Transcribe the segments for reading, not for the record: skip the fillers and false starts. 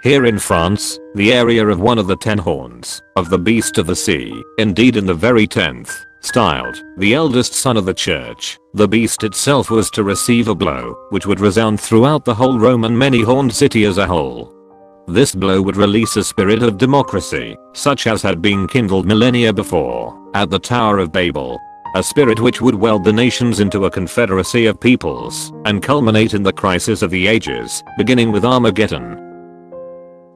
Here in France, the area of one of the 10 horns of the beast of the sea, indeed in the very 10th, styled the eldest son of the church, the beast itself was to receive a blow which would resound throughout the whole Roman many-horned city as a whole. This blow would release a spirit of democracy, such as had been kindled millennia before at the Tower of Babel. A spirit which would weld the nations into a confederacy of peoples and culminate in the crisis of the ages, beginning with Armageddon.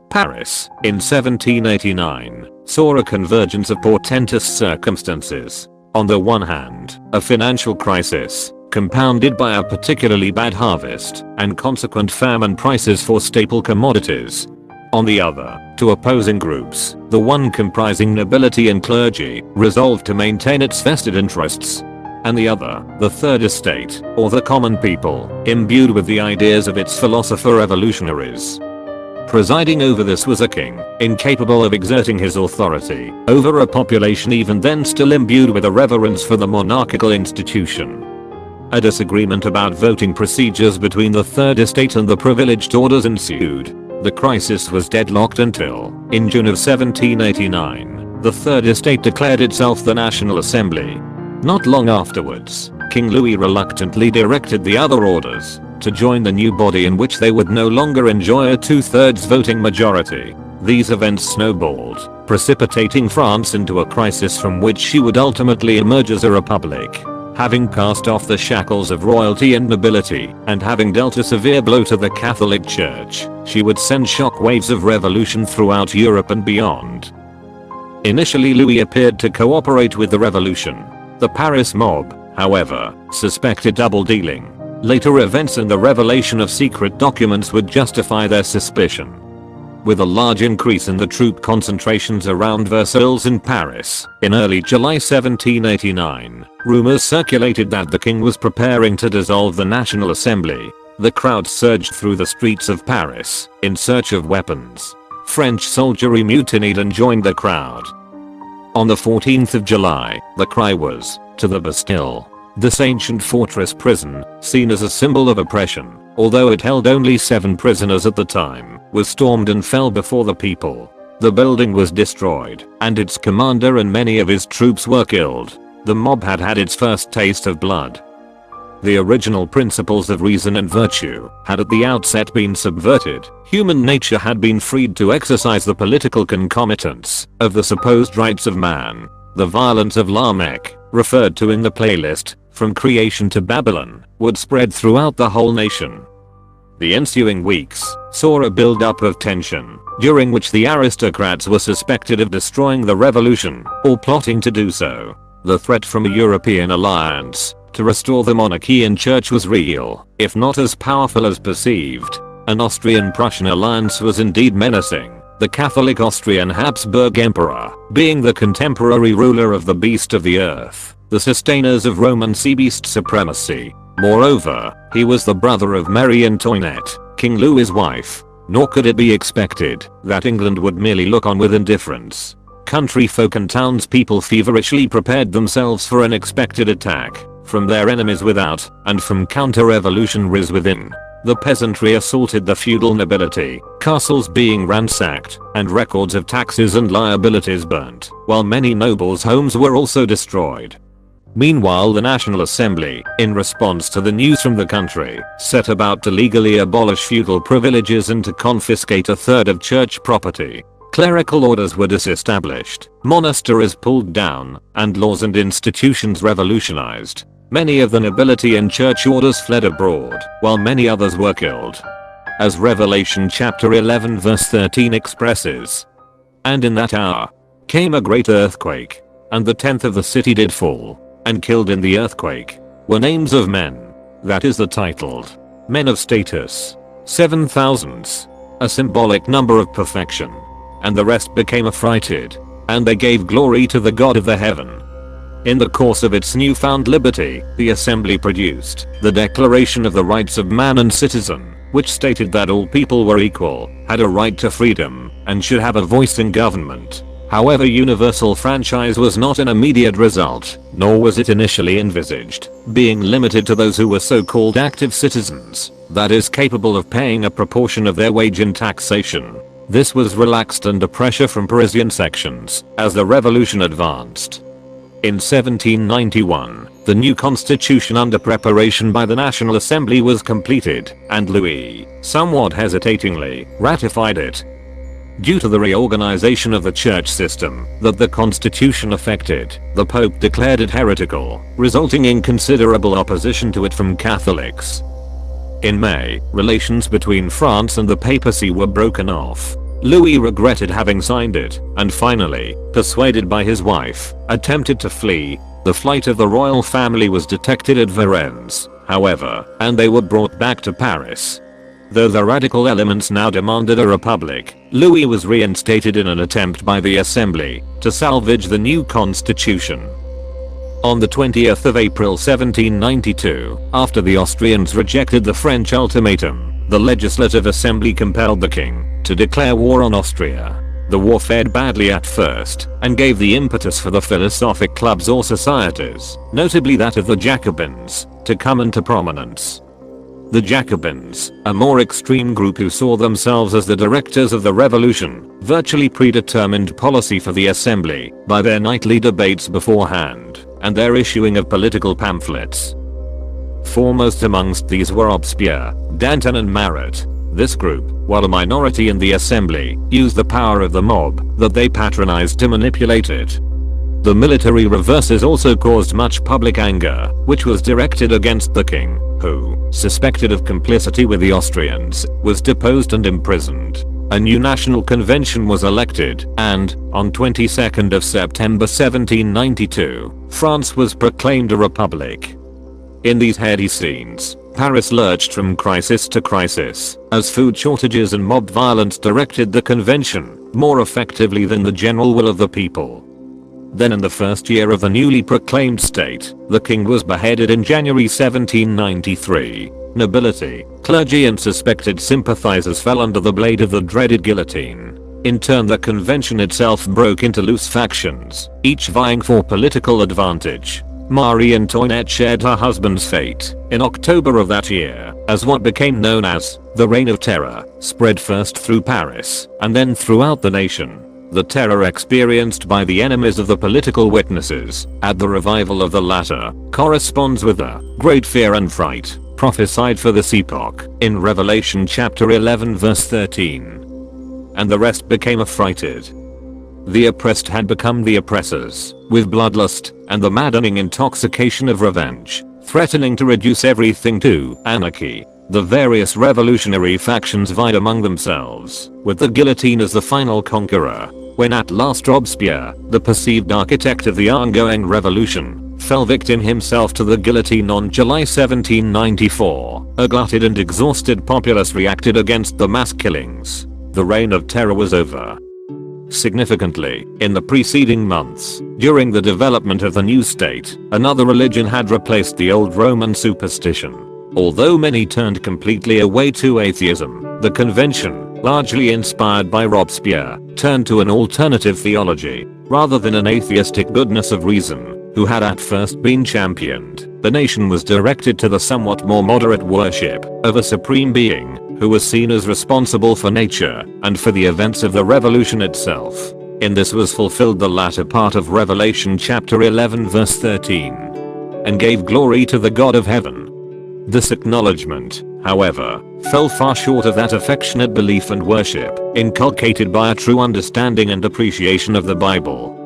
Paris, in 1789, saw a convergence of portentous circumstances. On the one hand, a financial crisis, compounded by a particularly bad harvest and consequent famine prices for staple commodities. On the other, two opposing groups, the one comprising nobility and clergy, resolved to maintain its vested interests, and the other, the third estate, or the common people, imbued with the ideas of its philosopher revolutionaries. Presiding over this was a king, incapable of exerting his authority over a population even then still imbued with a reverence for the monarchical institution. A disagreement about voting procedures between the Third Estate and the privileged orders ensued. The crisis was deadlocked until, in June of 1789, the Third Estate declared itself the National Assembly. Not long afterwards, King Louis reluctantly directed the other orders to join the new body in which they would no longer enjoy a 2/3 voting majority. These events snowballed, precipitating France into a crisis from which she would ultimately emerge as a republic. Having cast off the shackles of royalty and nobility, and having dealt a severe blow to the Catholic Church, she would send shock waves of revolution throughout Europe and beyond. Initially Louis appeared to cooperate with the revolution. The Paris mob, however, suspected double dealing. Later events and the revelation of secret documents would justify their suspicion. With a large increase in the troop concentrations around Versailles in Paris, in early July 1789, rumors circulated that the king was preparing to dissolve the National Assembly. The crowd surged through the streets of Paris in search of weapons. French soldiery mutinied and joined the crowd. On the 14th of July, the cry was, "To the Bastille." This ancient fortress prison, seen as a symbol of oppression, although it held only 7 prisoners at the time, was stormed and fell before the people. The building was destroyed, and its commander and many of his troops were killed. The mob had had its first taste of blood. The original principles of reason and virtue had at the outset been subverted. Human nature had been freed to exercise the political concomitants of the supposed rights of man. The violence of Lamech, referred to in the playlist, From Creation to Babylon, would spread throughout the whole nation. The ensuing weeks saw a build-up of tension, during which the aristocrats were suspected of destroying the revolution, or plotting to do so. The threat from a European alliance to restore the monarchy and church was real, if not as powerful as perceived. An Austrian-Prussian alliance was indeed menacing, the Catholic Austrian Habsburg Emperor being the contemporary ruler of the beast of the earth, the sustainers of Roman sea beast supremacy. Moreover, he was the brother of Marie Antoinette, King Louis's wife. Nor could it be expected that England would merely look on with indifference. Country folk and townspeople feverishly prepared themselves for an expected attack from their enemies without and from counter-revolutionaries within. The peasantry assaulted the feudal nobility, castles being ransacked, and records of taxes and liabilities burnt, while many nobles' homes were also destroyed. Meanwhile, the National Assembly, in response to the news from the country, set about to legally abolish feudal privileges and to confiscate a third of church property. Clerical orders were disestablished, monasteries pulled down, and laws and institutions revolutionized. Many of the nobility and church orders fled abroad, while many others were killed. As Revelation chapter 11 verse 13 expresses, "And in that hour came a great earthquake, and the 10th of the city did fall, and killed in the earthquake were names of men," that is the titled men of status, 7,000, a symbolic number of perfection. "And the rest became affrighted, and they gave glory to the God of the heaven." In the course of its newfound liberty, the assembly produced the Declaration of the Rights of Man and Citizen, which stated that all people were equal, had a right to freedom, and should have a voice in government. However, universal franchise was not an immediate result, nor was it initially envisaged, being limited to those who were so-called active citizens, that is capable of paying a proportion of their wage in taxation. This was relaxed under pressure from Parisian sections as the revolution advanced. In 1791, the new constitution under preparation by the National Assembly was completed, and Louis, somewhat hesitatingly, ratified it. Due to the reorganization of the church system that the constitution affected, the Pope declared it heretical, resulting in considerable opposition to it from Catholics. In May, relations between France and the papacy were broken off. Louis regretted having signed it, and finally, persuaded by his wife, attempted to flee. The flight of the royal family was detected at Varennes, however, and they were brought back to Paris. Though the radical elements now demanded a republic, Louis was reinstated in an attempt by the Assembly to salvage the new constitution. On the 20th of April 1792, after the Austrians rejected the French ultimatum, the Legislative Assembly compelled the king to declare war on Austria. The war fared badly at first, and gave the impetus for the philosophic clubs or societies, notably that of the Jacobins, to come into prominence. The Jacobins, a more extreme group who saw themselves as the directors of the revolution, virtually predetermined policy for the assembly by their nightly debates beforehand, and their issuing of political pamphlets. Foremost amongst these were Robespierre, Danton and Marat. This group, while a minority in the assembly, used the power of the mob that they patronized to manipulate it. The military reverses also caused much public anger, which was directed against the king, who, suspected of complicity with the Austrians, was deposed and imprisoned. A new national convention was elected, and, on 22nd of September 1792, France was proclaimed a republic. In these heady scenes, Paris lurched from crisis to crisis, as food shortages and mob violence directed the convention more effectively than the general will of the people. Then in the first year of the newly proclaimed state, the king was beheaded in January 1793. Nobility, clergy and suspected sympathizers fell under the blade of the dreaded guillotine. In turn, the convention itself broke into loose factions, each vying for political advantage. Marie Antoinette shared her husband's fate in October of that year, as what became known as the Reign of Terror spread first through Paris and then throughout the nation. The terror experienced by the enemies of the political witnesses at the revival of the latter corresponds with the great fear and fright prophesied for this epoch in Revelation chapter 11 verse 13. And the rest became affrighted. The oppressed had become the oppressors, with bloodlust and the maddening intoxication of revenge, threatening to reduce everything to anarchy. The various revolutionary factions vied among themselves, with the guillotine as the final conqueror, when at last Robespierre, the perceived architect of the ongoing revolution, fell victim himself to the guillotine on July 1794. A glutted and exhausted populace reacted against the mass killings. The reign of terror was over. Significantly, in the preceding months, during the development of the new state, another religion had replaced the old Roman superstition. Although many turned completely away to atheism, the convention, largely inspired by Robespierre, turned to an alternative theology, rather than an atheistic goodness of reason, who had at first been championed. The nation was directed to the somewhat more moderate worship of a supreme being, who was seen as responsible for nature and for the events of the revolution itself. In this was fulfilled the latter part of Revelation chapter 11 verse 13. And gave glory to the God of heaven. This acknowledgement, however, fell far short of that affectionate belief and worship inculcated by a true understanding and appreciation of the Bible.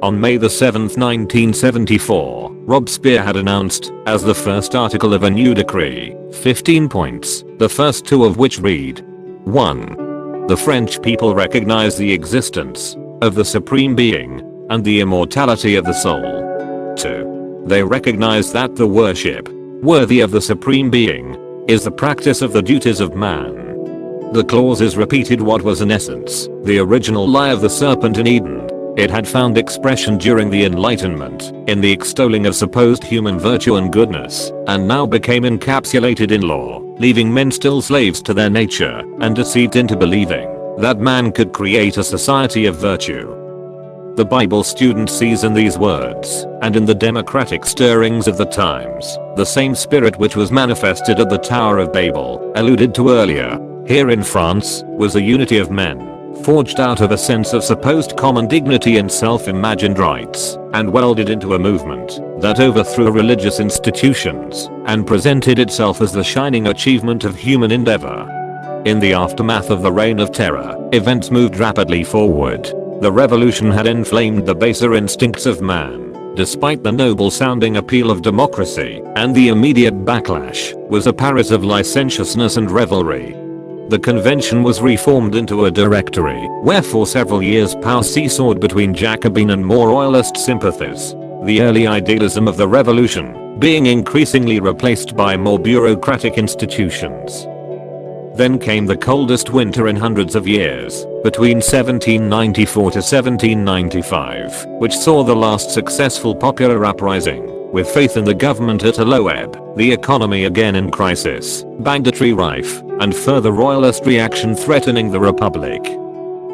On May 7, 1974, Robespierre had announced, as the first article of a new decree, 15 points, the first two of which read: 1. The French people recognize the existence of the Supreme Being and the immortality of the soul. 2. They recognize that the worship worthy of the Supreme Being is the practice of the duties of man. The clauses repeated what was in essence the original lie of the serpent in Eden. It had found expression during the Enlightenment in the extolling of supposed human virtue and goodness, and now became encapsulated in law, leaving men still slaves to their nature and deceived into believing that man could create a society of virtue. The Bible student sees in these words, and in the democratic stirrings of the times, the same spirit which was manifested at the Tower of Babel, alluded to earlier. Here in France was a unity of men, forged out of a sense of supposed common dignity and self-imagined rights, and welded into a movement that overthrew religious institutions and presented itself as the shining achievement of human endeavor. In the aftermath of the Reign of Terror, events moved rapidly forward. The revolution had inflamed the baser instincts of man, despite the noble-sounding appeal of democracy, and the immediate backlash was a Paris of licentiousness and revelry. The convention was reformed into a directory, where for several years power seesawed between Jacobin and more royalist sympathies. The early idealism of the revolution being increasingly replaced by more bureaucratic institutions. Then came the coldest winter in hundreds of years, between 1794 to 1795, which saw the last successful popular uprising, with faith in the government at a low ebb, the economy again in crisis, banditry rife, and further royalist reaction threatening the republic.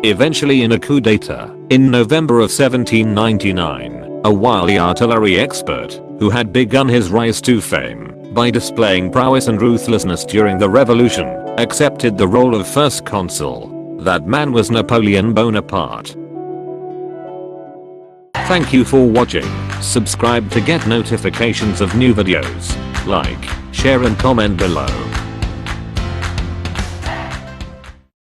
Eventually in a coup d'etat, in November of 1799, a wily artillery expert, who had begun his rise to fame by displaying prowess and ruthlessness during the revolution, accepted the role of first consul. That man was Napoleon Bonaparte. Thank you for watching. Subscribe to get notifications of new videos. Like, share and comment below.